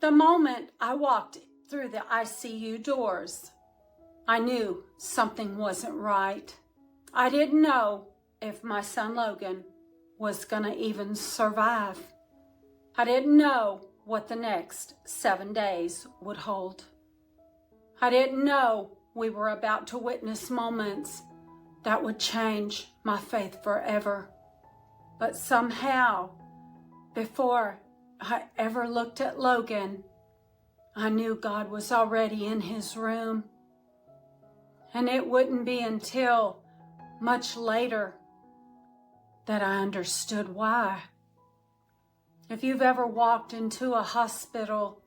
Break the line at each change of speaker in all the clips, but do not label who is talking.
The moment I walked through the ICU doors, I knew something wasn't right. I didn't know if my son Logan was going to even survive. I didn't know what the next 7 days would hold. I didn't know we were about to witness moments that would change my faith forever. But somehow, before I ever looked at Logan, I knew God was already in his room. And it wouldn't be until much later that I understood why. If you've ever walked into a hospital,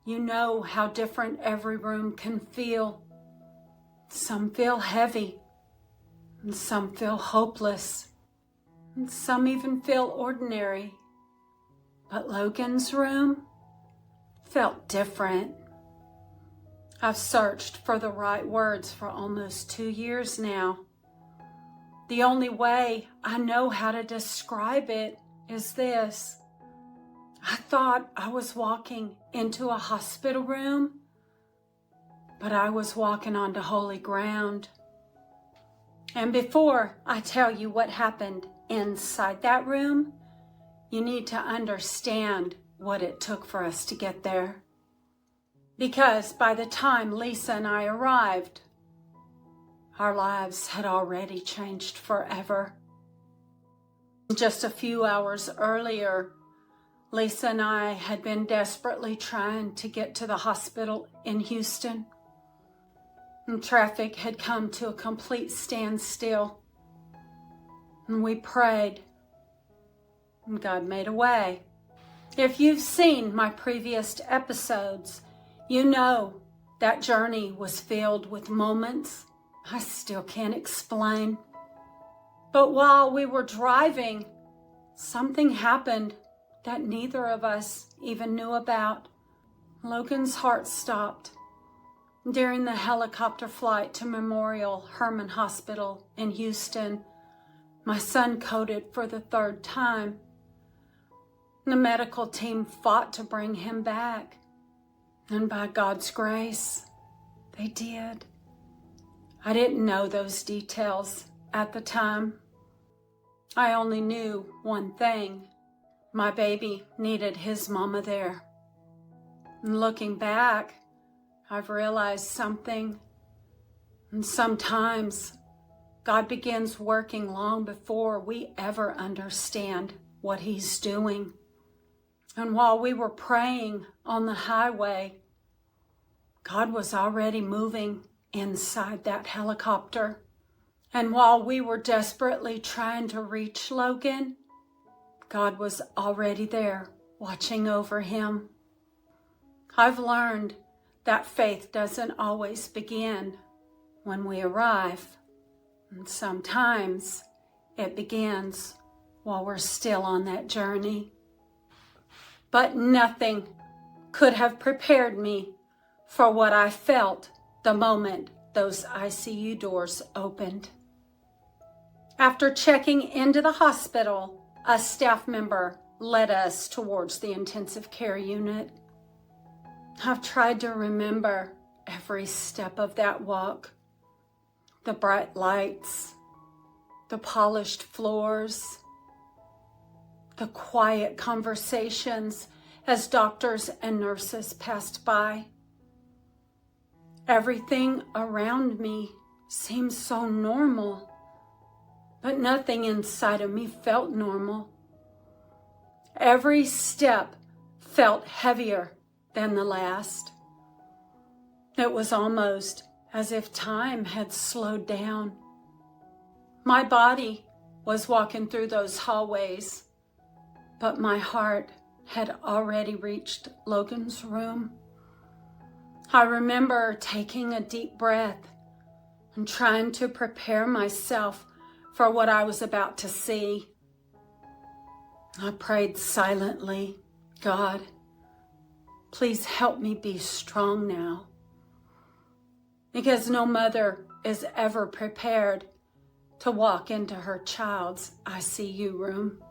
you know how different every room can feel. Some feel heavy, and some feel hopeless, and some even feel ordinary. But Logan's room felt different. I've searched for the right words for almost 2 years now. The only way I know how to describe it is this. I thought I was walking into a hospital room, but I was walking onto holy ground. And before I tell you what happened inside that room, you need to understand what it took for us to get there. Because by the time Lisa and I arrived, our lives had already changed forever. Just a few hours earlier, Lisa and I had been desperately trying to get to the hospital in Houston. And traffic had come to a complete standstill. And we prayed, and God made a way. If you've seen my previous episodes, you know that journey was filled with moments I still can't explain. But while we were driving, something happened that neither of us even knew about. Logan's heart stopped. During the helicopter flight to Memorial Hermann Hospital in Houston, my son coded for the 3rd time. The medical team fought to bring him back, and by God's grace, they did. I didn't know those details at the time. I only knew one thing. My baby needed his mama there. And looking back, I've realized something. And sometimes God begins working long before we ever understand what he's doing. And while we were praying on the highway, God was already moving inside that helicopter. And while we were desperately trying to reach Logan, God was already there watching over him. I've learned that faith doesn't always begin when we arrive. And sometimes it begins while we're still on that journey. But nothing could have prepared me for what I felt the moment those ICU doors opened. After checking into the hospital, a staff member led us towards the intensive care unit. I've tried to remember every step of that walk. The bright lights, the polished floors, the quiet conversations as doctors and nurses passed by. Everything around me seemed so normal, but nothing inside of me felt normal. Every step felt heavier than the last. It was almost as if time had slowed down. My body was walking through those hallways, but my heart had already reached Logan's room. I remember taking a deep breath and trying to prepare myself for what I was about to see. I prayed silently, God, please help me be strong now. Because no mother is ever prepared to walk into her child's ICU room.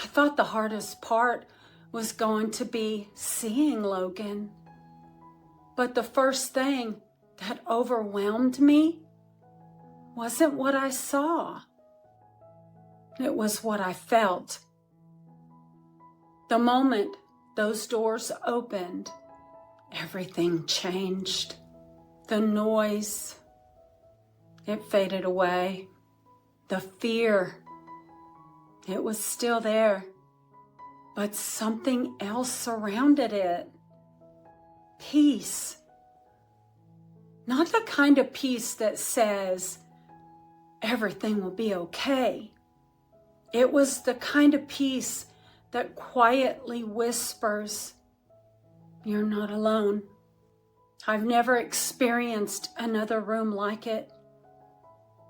I thought the hardest part was going to be seeing Logan. But the first thing that overwhelmed me wasn't what I saw. It was what I felt. The moment those doors opened, everything changed. The noise, it faded away. The fear, it was still there, but something else surrounded it. Peace. Not the kind of peace that says everything will be okay. It was the kind of peace that quietly whispers, "You're not alone." I've never experienced another room like it.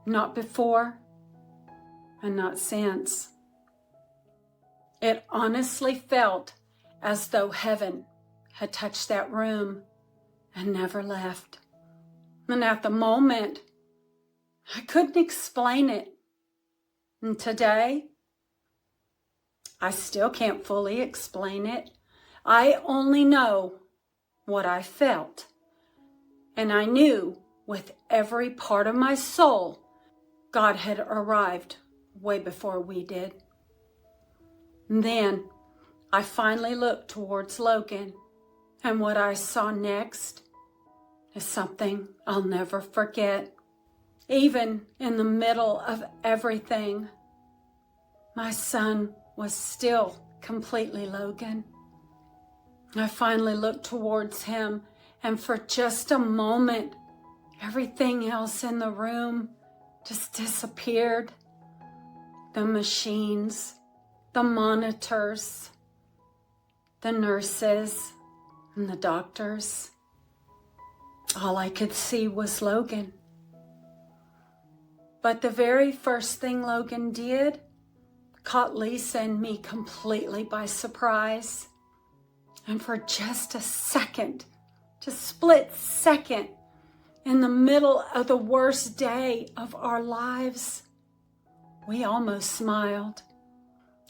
Not before and not since. It honestly felt as though heaven had touched that room and never left. And at the moment, I couldn't explain it. And today, I still can't fully explain it. I only know what I felt. And I knew with every part of my soul, God had arrived way before we did. And then I finally looked towards Logan, and what I saw next is something I'll never forget. Even in the middle of everything, my son was still completely Logan. I finally looked towards him, and for just a moment, everything else in the room just disappeared. The machines, the monitors, the nurses, and the doctors. All I could see was Logan. But the very first thing Logan did caught Lisa and me completely by surprise. And for just a second, just split second, in the middle of the worst day of our lives, we almost smiled.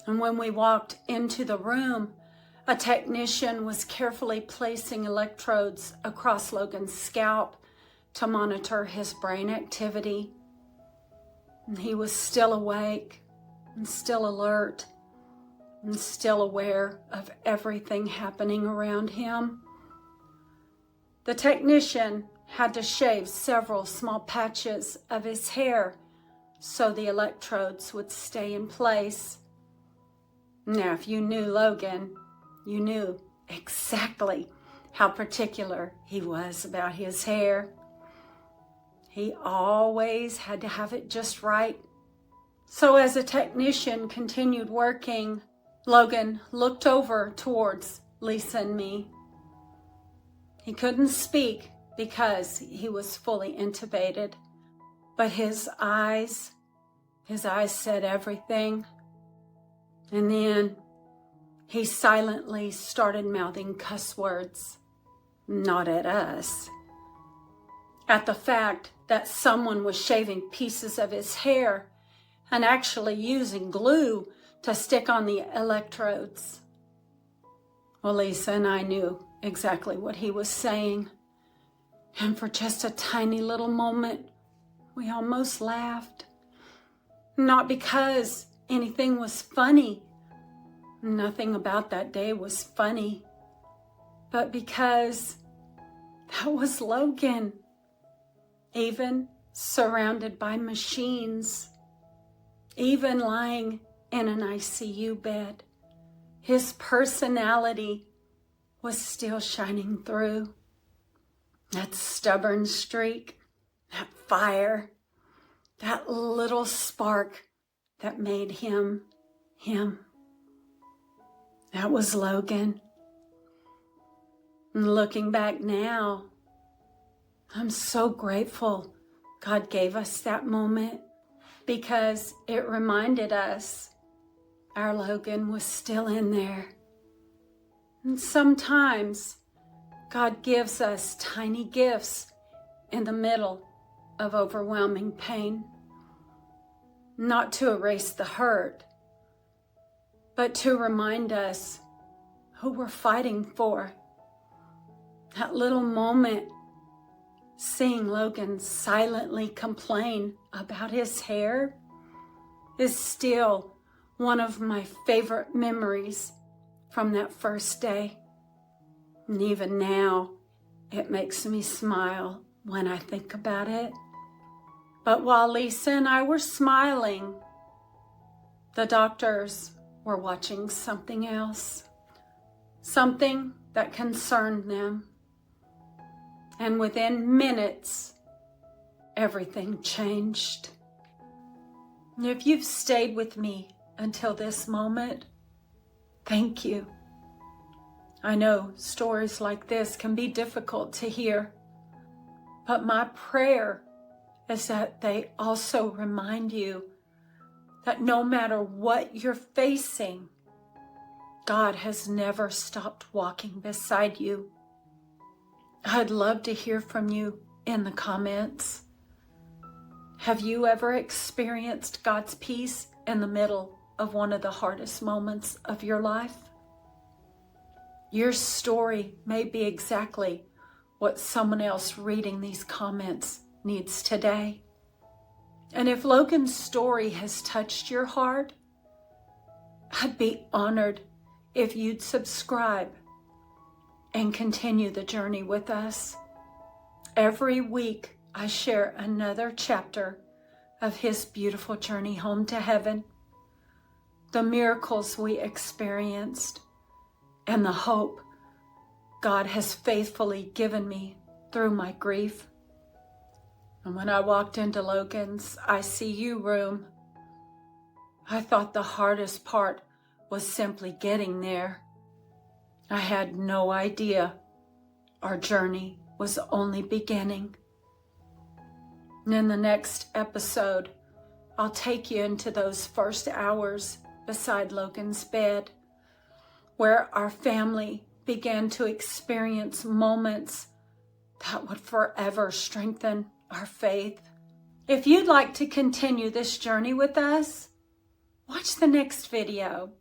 And when we walked into the room, a technician was carefully placing electrodes across Logan's scalp to monitor his brain activity. And he was still awake and still alert and still aware of everything happening around him. The technician had to shave several small patches of his hair so the electrodes would stay in place. Now, if you knew Logan, you knew exactly how particular he was about his hair. He always had to have it just right. So as the technician continued working, Logan looked over towards Lisa and me. He couldn't speak because he was fully intubated, but his eyes said everything. And then he silently started mouthing cuss words, not at us, at the fact that someone was shaving pieces of his hair and actually using glue to stick on the electrodes. Well, Lisa and I knew exactly what he was saying. And for just a tiny little moment, we almost laughed. Not because anything was funny. Nothing about that day was funny. But because that was Logan. Even surrounded by machines. Even lying in an ICU bed. His personality was still shining through. That stubborn streak, that fire, that little spark that made him, him. That was Logan. And looking back now, I'm so grateful God gave us that moment because it reminded us our Logan was still in there. And sometimes God gives us tiny gifts in the middle of overwhelming pain, not to erase the hurt, but to remind us who we're fighting for. That little moment, seeing Logan silently complain about his hair, is still one of my favorite memories from that first day. And even now, it makes me smile when I think about it. But while Lisa and I were smiling, the doctors were watching something else, something that concerned them. And within minutes, everything changed. And if you've stayed with me until this moment, thank you. I know stories like this can be difficult to hear, but my prayer is that they also remind you that no matter what you're facing, God has never stopped walking beside you. I'd love to hear from you in the comments. Have you ever experienced God's peace in the middle of one of the hardest moments of your life? Your story may be exactly what someone else reading these comments needs today. And if Logan's story has touched your heart, I'd be honored if you'd subscribe and continue the journey with us. Every week, I share another chapter of his beautiful journey home to heaven, the miracles we experienced, and the hope God has faithfully given me through my grief. And when I walked into Logan's ICU room, I thought the hardest part was simply getting there. I had no idea our journey was only beginning. And in the next episode, I'll take you into those first hours beside Logan's bed, where our family began to experience moments that would forever strengthen our faith. If you'd like to continue this journey with us, watch the next video.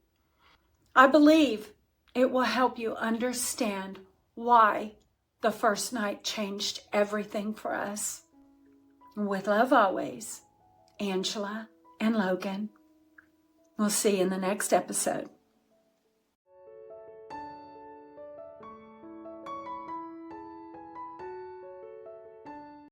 I believe it will help you understand why the first night changed everything for us. With love always, Angela and Logan. We'll see you in the next episode.